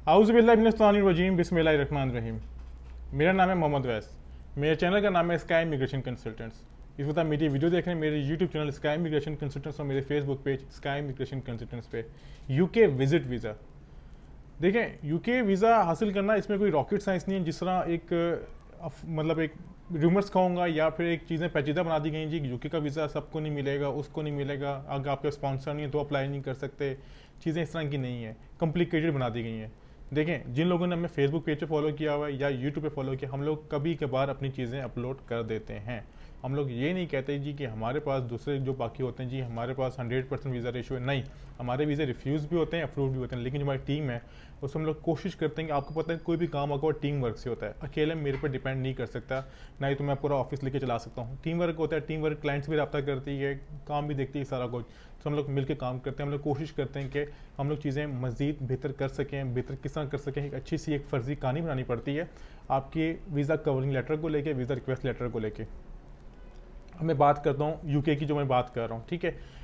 आउज़ुबिल्लाहिमिनश्शैतानिर्रजीम बिस्मिल्लाहिर्रहमानिर्रहीम। मेरा नाम है मोहम्मद वैस। मेरे चैनल का नाम है स्काई इमिग्रेशन कंसल्टेंट्स। इस वक्त आप मेरी वीडियो देख रहे हैं मेरे YouTube channel sky immigration consultants और मेरे Facebook page sky immigration consultants पे। यूके विजिट वीज़ा, देखें यूके वीज़ा हासिल करना इसमें कोई रॉकेट साइंस नहीं है। जिस तरह मतलब एक रूमर्स कहूँगा या फिर एक चीज़ें पेचीदा बना दी गई जी, यूके का वीज़ा सबको नहीं मिलेगा, उसको नहीं मिलेगा, अगर आपका स्पॉन्सर नहीं है तो अप्लाई नहीं कर सकते। चीज़ें इस तरह की नहीं है, कॉम्प्लिकेटेड बना दी गई हैं। देखें, जिन लोगों ने हमें फेसबुक पेज पे फॉलो किया हुआ है या यूट्यूब पे फॉलो किया, हम लोग कभी कभार अपनी चीज़ें अपलोड कर देते हैं। हम लोग ये नहीं कहते जी कि हमारे पास दूसरे जो बाकी होते हैं जी हमारे पास 100% वीज़ा रेशियो है, नहीं, हमारे वीज़े रिफ्यूज़ भी होते हैं, अप्रूव भी होते हैं। लेकिन जो हमारी टीम है उसमें हम लोग कोशिश करते हैं कि आपको पता है कोई भी काम होगा टीम वर्क से होता है। अकेले मेरे पर डिपेंड नहीं कर सकता, ना ही तो मैं पूरा ऑफिस लेके चला सकता हूँ। टीम वर्क होता है, टीम वर्क क्लाइंट्स भी रब्ता करती है, काम भी देखती है, सारा कुछ। तो हम लोग मिलकर काम करते हैं। हम लोग कोशिश करते हैं कि हम लोग चीज़ें मज़ीद बेहतर कर सकें। बेहतर किस तरह कर सकें, एक अच्छी सी एक फ़र्ज़ी कहानी बनानी पड़ती है आपकी वीज़ा कवरिंग लेटर को लेके, वीज़ा रिक्वेस्ट लेटर को लेके। अब मैं बात करता हूँ यूके की, जो मैं बात कर रहा हूँ, ठीक है।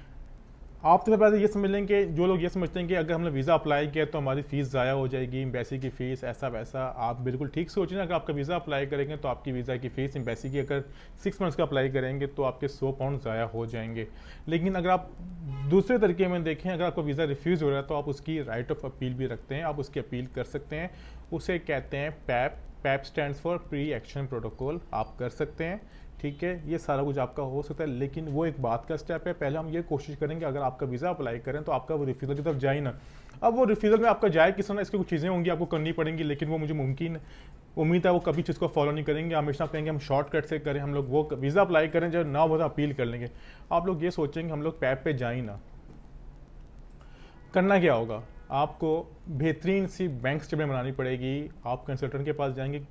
आप सबसे पहले ये समझ लें कि जो लोग ये समझते हैं कि अगर हमने वीज़ा अप्लाई किया तो हमारी फ़ीस ज़ाया हो जाएगी, एम्बेसी की फ़ीस ऐसा वैसा, आप बिल्कुल ठीक सोचें। अगर आपका वीज़ा अप्लाई करेंगे तो आपकी वीज़ा की फ़ीस एम्बेसी की अगर 6 मंथ्स का अप्लाई करेंगे तो आपके 100 पाउंड ज़ाया हो जाएंगे। लेकिन अगर आप दूसरे तरीके में देखें, अगर आपका वीज़ा रिफ्यूज़ हो रहा है तो आप उसकी राइट ऑफ अपील भी रखते हैं, आप उसकी अपील कर सकते हैं। उसे कहते हैं PAP. PAP stands for pre action protocol. आप कर सकते हैं, ठीक है। ये सारा कुछ आपका हो सकता है, लेकिन वो एक बात का स्टेप है। पहले हम ये कोशिश करेंगे अगर आपका वीज़ा अप्लाई करें तो आपका वो रिफ्यूज़ल की तरफ जाए ना। अब वो रिफ्यूज़ल में आपका जाए किस तरह, इसकी कुछ चीज़ें होंगी आपको करनी पड़ेंगी, लेकिन वो मुझे मुमकिन उम्मीद है वो कभी चीज़ को फॉलो नहीं करेंगे। हमेशा कहेंगे हम शॉर्टकट से करें, हम लोग वो वीज़ा अप्लाई करें, जब ना हो तो अपील कर लेंगे। आप लोग ये सोचेंगे हम लोग पैप पे जाए ना। करना क्या होगा, आपको बेहतरीन सी बैंक स्टेटमेंट बनानी पड़ेगी। आप कंसल्टेंट के पास जाएंगे।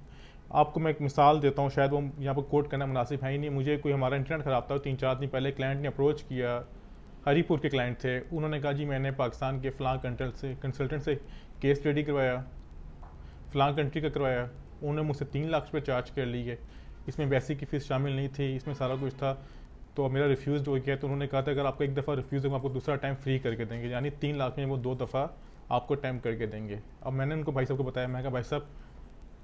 आपको मैं एक मिसाल देता हूँ, शायद वो यहाँ पर कोट करना मुनासिब है ही नहीं। मुझे कोई हमारा इंटरनेट ख़राब था, 3-4 दिन पहले क्लाइंट ने अप्रोच किया, हरीपुर के क्लाइंट थे। उन्होंने कहा जी मैंने पाकिस्तान के फ़लाँ कंसल्टेंट से केस स्टडी करवाया, फ़लाँ कंट्री का करवाया, उन्होंने मुझसे 3 लाख रुपये चार्ज कर ली है, इसमें वैसी की फ़ीस शामिल नहीं थी, इसमें सारा कुछ था, तो मेरा रिफ्यूज़ हो गया। तो उन्होंने कहा था अगर आपको एक दफ़ा रिफ्यूज़ होगा आपको दूसरा टाइम फ्री करके देंगे, यानी 3 लाख में वो 2 दफ़ा आपको टाइम करके देंगे। अब मैंने उनको भाई साहब को बताया, मैं कहा भाई साहब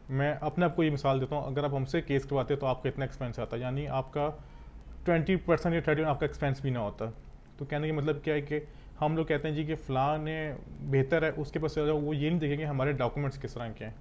मैं अपने आपको ये मिसाल देता हूँ, अगर आप हमसे केस करवाते तो आपका इतना एक्सपेंस आता, यानी आपका 20% या 30% आपका एक्सपेंस भी ना होता। तो कहने का मतलब क्या है कि हम लोग कहते हैं जी कि फ़लाँ ने बेहतर है, उसके पास चले जाओ। वो ये नहीं देखेंगे हमारे डॉक्यूमेंट्स किस तरह के हैं।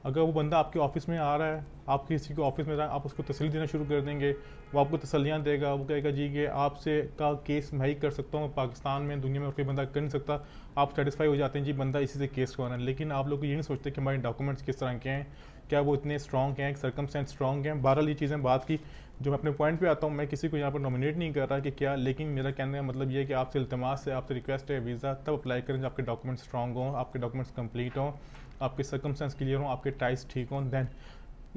अगर वो बंदा आपके ऑफिस में आ रहा है, आप किसी के ऑफिस में रहा, आप उसको तसल्ली देना शुरू कर देंगे, वो आपको तसल्लियाँ देगा, वो कहेगा जी कि आपसे का केस मैं ही कर सकता हूँ, पाकिस्तान में दुनिया में और कोई बंदा कर नहीं सकता। आप सेटिस्फाई हो जाते हैं जी बंदा इसी से केस करवाना है। लेकिन आप लोग ये नहीं सोचते कि हमारे डॉक्यूमेंट्स किस तरह के हैं, क्या वो इतने स्ट्रॉन्ग हैं, सर्कमस्टेंस स्ट्रॉन्ग हैं। बहरहाल ये चीज़ें बात की, जो मैं अपने पॉइंट पे आता हूँ, मैं किसी को यहाँ पर नॉमिनेट नहीं कर रहा कि क्या, लेकिन मेरा कहने का मतलब ये है कि आपसे इल्तमास है, आपसे रिक्वेस्ट है, वीज़ा तब अप्लाई करें जब आपके डॉक्यूमेंट्स स्ट्रॉन्ग हों, आपके डॉक्यूमेंट्स कंप्लीट हों, आपके सर्कमस्टेंस क्लियर हों, आपके टाइस ठीक हों। दैन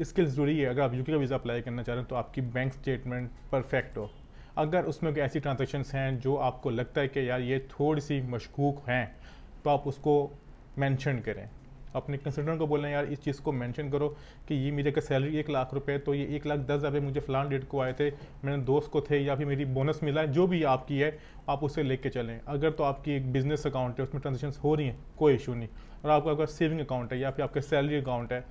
स्किल ज़रूरी है। अगर आप यूके का वीज़ा अप्लाई करना चाह रहे हैं तो आपकी बैंक स्टेटमेंट परफेक्ट हो। अगर उसमें कोई ऐसी ट्रांजेक्शन्स हैं जो आपको लगता है कि यार ये थोड़ी सी मशकूक हैं, तो आप उसको मेंशन करें। अपने कंसल्टेंट को बोलें यार इस चीज़ को मेंशन करो कि ये मेरे का सैलरी 1 लाख रुपए, तो ये 1,10,000 मुझे फ़लान डेट को आए थे, मेरे दोस्त को थे, या फिर मेरी बोनस मिला है, जो भी आपकी है आप उसे लेके चलें। अगर तो आपकी एक बिज़नेस अकाउंट है, उसमें ट्रांजेक्शन्स हो रही हैं, कोई इशू नहीं। और आपका अगर सेविंग अकाउंट है या फिर आपका सैलरी अकाउंट है,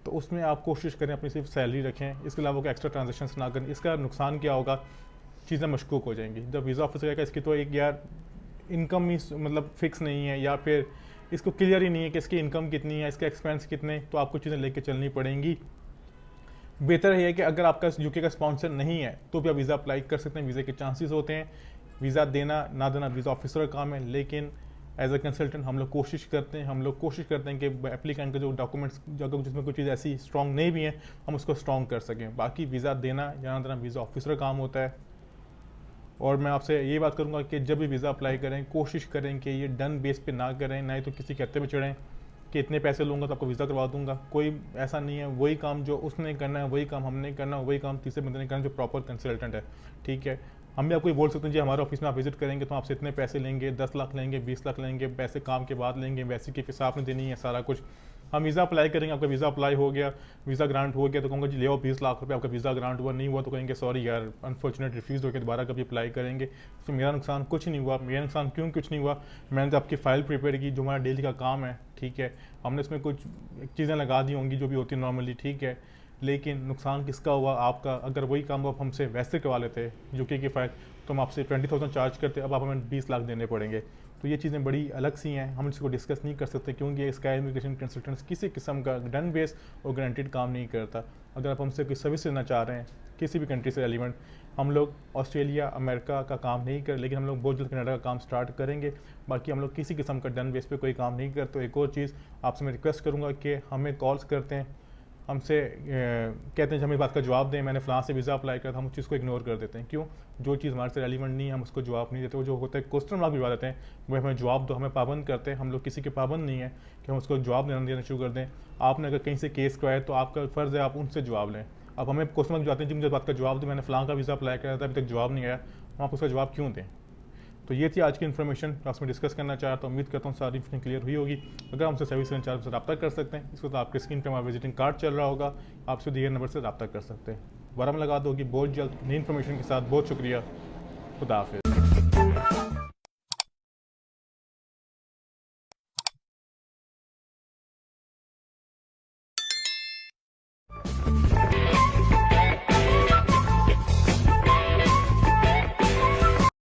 तो उसमें आप कोशिश करें अपनी सिर्फ सैलरी रखें, इसके अलावा कोई एक्स्ट्रा ट्रांजेक्शन्स ना करें। इसका नुकसान क्या होगा, चीज़ें मशकूक हो जाएंगी। जब वीज़ा ऑफिसर कहेगा इसकी तो एक यार इनकम ही मतलब फिक्स नहीं है, या फिर इसको क्लियर ही नहीं है कि इसकी इनकम कितनी है, इसके एक्सपेंस कितने, तो आपको चीज़ें लेके चलनी पड़ेंगी। बेहतर है कि अगर आपका यूके का स्पॉन्सर नहीं है तो भी आप वीज़ा अप्लाई कर सकते हैं, वीज़े के चांसेस होते हैं। वीज़ा देना ना देना वीज़ा ऑफिसर का काम है, लेकिन एज अ कंसल्टेंट हम लोग कोशिश करते हैं कि एप्लीकेंट के जो डॉक्यूमेंट्स, अगर जिसमें कोई चीज़ ऐसी स्ट्रॉन्ग नहीं भी है, हम उसको स्ट्रॉन्ग कर सकें। बाकी वीज़ा देना या ना देना वीज़ा ऑफिसर का काम होता है। और मैं आपसे ये बात करूंगा कि जब भी वीज़ा अप्लाई करें कोशिश करें कि ये डन बेस पे ना करें, ना ही तो किसी कहते पे चढ़ें कि इतने पैसे लूँगा तो आपको वीज़ा करवा दूंगा। कोई ऐसा नहीं है, वही काम जो उसने करना है वही काम हमने करना है, वही काम तीसरे बंदे ने करना जो प्रॉपर कंसल्टेंट है, ठीक है। हम भी आपको ये बोल सकते हैं जी हमारे ऑफिस में आप विजिट करेंगे तो आपसे इतने पैसे लेंगे, 10 लाख लेंगे, 20 लाख लेंगे, पैसे काम के बाद लेंगे, वैसे की फीस आपने देनी है, सारा कुछ। हम वीज़ा अप्लाई करेंगे, आपका वीज़ा अप्लाई हो गया, वीज़ा ग्रांट हो गया तो कहूँगा जी ले आओ 20 लाख रुपए, आपका वीज़ा ग्रांट हुआ, नहीं हुआ तो कहेंगे सॉरी यार अनफॉर्चुनेट रिफ्यूज़ हो गया, दोबारा कभी अप्लाई करेंगे। तो मेरा नुकसान कुछ नहीं हुआ। मेरा नुकसान क्यों कुछ नहीं हुआ? मैंने तो आपकी फ़ाइल प्रिपेयर की, जो हमारा डेली का काम है, ठीक है, हमने इसमें कुछ चीज़ें लगा दी होंगी जो भी होती है नॉर्मली, ठीक है, लेकिन नुकसान किसका हुआ? आपका। अगर वही काम आप हमसे वैसे करवा लेते यूके की फ़ाइल, तो हम आपसे 20,000 चार्ज करते, अब आप हमें 20 लाख देने पड़ेंगे। तो ये चीज़ें बड़ी अलग सी हैं, हम इसको डिस्कस नहीं कर सकते क्योंकि स्काई इमिग्रेशन कंसल्टेंट्स किसी किस्म का डन बेस और गारंटीड काम नहीं करता। अगर आप हमसे कोई सर्विस लेना चाह रहे हैं किसी भी कंट्री से रेलिवेंट, हम लोग ऑस्ट्रेलिया अमेरिका का काम नहीं कर, लेकिन हम लोग बहुत जल्द कनाडा का काम स्टार्ट करेंगे। बाकी हम लोग किसी किस्म का डन बेस पे कोई काम नहीं करते। एक और चीज़ आपसे मैं रिक्वेस्ट करूँगा कि हमें कॉल्स करते हैं, हमसे कहते हैं कि हमें बात का जवाब दें, मैंने फ़लाँ से वीज़ा अप्लाई किया था, हम उस चीज़ को इग्नोर कर देते हैं। क्यों? जो चीज़ हमारे से रेलिवेंट नहीं है हम उसको जवाब नहीं देते। वो जो होता है क्वेश्चन मार्क भिजवा देते हैं, वो हमें जवाब दो, हमें पाबंद करते हैं। हम लोग किसी के पाबंद नहीं है कि हम उसको जवाब देना शुरू कर दें। आपने अगर कहीं से केस कराया तो आपका फ़र्ज़ है आप उनसे जवाब लें। अब हमें क्वेश्चन मार्क भिजवाते हैं जी मुझे बात का जवाब दो, मैंने फ़लाँ का वीज़ा अप्लाई किया था अभी तक जवाब नहीं आया, हम आपको उसका जवाब क्यों दें? तो ये थी आज की इन्फॉर्मेशन आपसे मैं डिस्कस करना चाहता हूँ। उम्मीद करता हूँ सारी इन्फॉर्मेशन क्लियर हुई होगी। अगर हमसे सर्विस लेना चाहते हैं तो रब्ता कर सकते हैं। इसको तो आपके स्क्रीन पर हमारा विजिटिंग कार्ड चल रहा होगा, आपसे दिए नंबर से रब्ता कर सकते हैं। दोबारा मुलाकात होगी बहुत जल्द नई इन्फॉर्मेशन के साथ। बहुत शुक्रिया। खुदा हाफिज़।